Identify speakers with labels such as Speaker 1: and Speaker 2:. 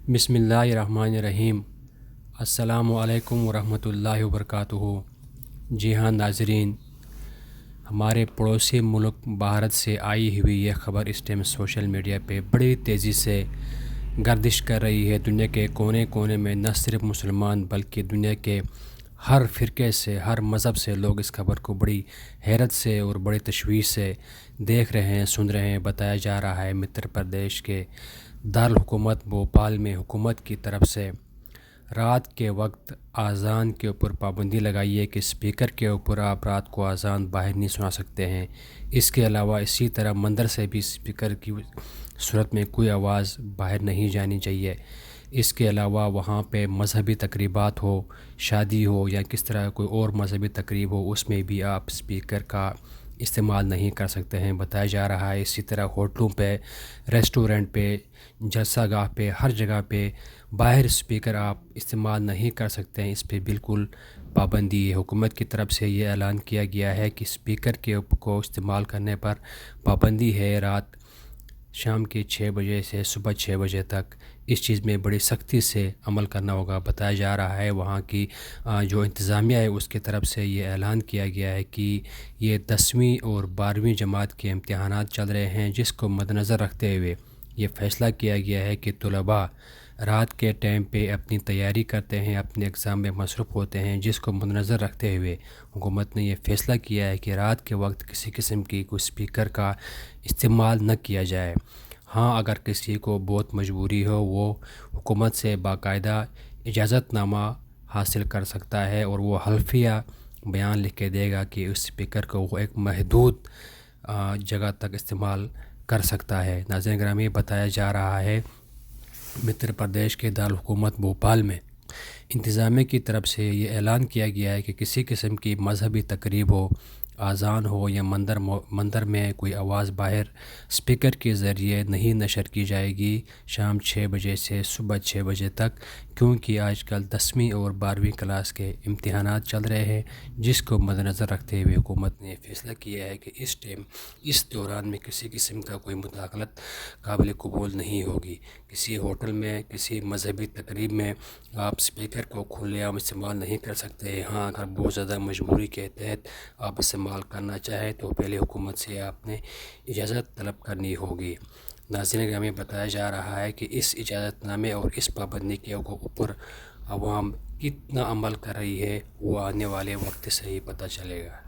Speaker 1: बिस्मिल्लाहिर्रहमानिर्रहीम। अस्सलामु अलैकुम वरहमतुल्लाहि वबरकातुहू। जी हाँ नाज़रीन, हमारे पड़ोसी मुल्क भारत से आई हुई यह ख़बर इस टाइम सोशल मीडिया पे बड़ी तेज़ी से गर्दिश कर रही है। दुनिया के कोने कोने में न सिर्फ मुसलमान बल्कि दुनिया के हर फ़िरके से, हर मज़हब से लोग इस खबर को बड़ी हैरत से और बड़ी तशवीश से देख रहे हैं, सुन रहे हैं। बताया जा रहा है मध्य प्रदेश के दारुल हुकूमत भोपाल में हुकूमत की तरफ से रात के वक्त आज़ान के ऊपर पाबंदी लगाई है कि स्पीकर के ऊपर आप रात को आज़ान बाहर नहीं सुना सकते हैं। इसके अलावा इसी तरह मंदिर से भी स्पीकर की सूरत में कोई आवाज़ बाहर नहीं जानी चाहिए। इसके अलावा वहाँ पे मजहबी तकरीबात हो, शादी हो या किस तरह कोई और मजहबी तकरीब हो, उसमें भी आप स्पीकर का इस्तेमाल नहीं कर सकते हैं। बताया जा रहा है इसी तरह होटलों पे, रेस्टोरेंट पे, जलसागाह पे, हर जगह पे बाहर स्पीकर आप इस्तेमाल नहीं कर सकते हैं। इस पे बिल्कुल पाबंदी है। हुकूमत की तरफ से ये ऐलान किया गया है कि स्पीकर के को इस्तेमाल करने पर पाबंदी है। रात शाम के 6 बजे से सुबह 6 बजे तक इस चीज़ में बड़ी सख्ती से अमल करना होगा। बताया जा रहा है वहाँ की जो इंतज़ामिया है उसकी तरफ से ये ऐलान किया गया है कि ये 10वीं और 12वीं जमात के इम्तिहानात चल रहे हैं, जिसको मद्देनज़र रखते हुए ये फ़ैसला किया गया है कि तलबा रात के टाइम पे अपनी तैयारी करते हैं, अपने एग्ज़ाम में मसरूफ़ होते हैं, जिसको मद्देनज़र रखते हुए हुकूमत ने यह फ़ैसला किया है कि रात के वक्त किसी किस्म की कोई स्पीकर का इस्तेमाल न किया जाए। हाँ, अगर किसी को बहुत मजबूरी हो वो हुकूमत से बाकायदा इजाज़तनामा हासिल कर सकता है और वो हल्फिया बयान लिख के देगा कि उस स्पीकर को वो एक महदूद जगह तक इस्तेमाल कर सकता है। नाज़रीन ग्रामी, बताया जा रहा है मध्य प्रदेश के दारुल हुकूमत भोपाल में इंतज़ामिया की तरफ से ये ऐलान किया गया है कि किसी किस्म की मजहबी तकरीब हो, आज़ान हो या मंदिर में कोई आवाज़ बाहर स्पीकर के ज़रिए नहीं नशर की जाएगी शाम 6 बजे से सुबह 6 बजे तक, क्योंकि आजकल 10वीं और 12वीं क्लास के इम्तिहानात चल रहे हैं, जिसको मद्देनज़र रखते हुए हुकूमत ने फ़ैसला किया है कि इस दौरान में किसी किस्म का कोई मुदाखलत काबिल कबूल नहीं होगी। किसी होटल में, किसी मजहबी तकरीब में आप स्पीकर को खुलेआम इस्तेमाल नहीं कर सकते। हाँ, अगर बहुत ज़्यादा मजबूरी के तहत आप इस्तेमाल करना चाहें तो पहले हुकूमत से आपने इजाज़त तलब करनी होगी। नाज़रीन ग्रामी, बताया जा रहा है कि इस इजाज़तनामे और इस पाबंदी के ऊपर अवाम कितना अमल कर रही है वो आने वाले वक्त से ही पता चलेगा।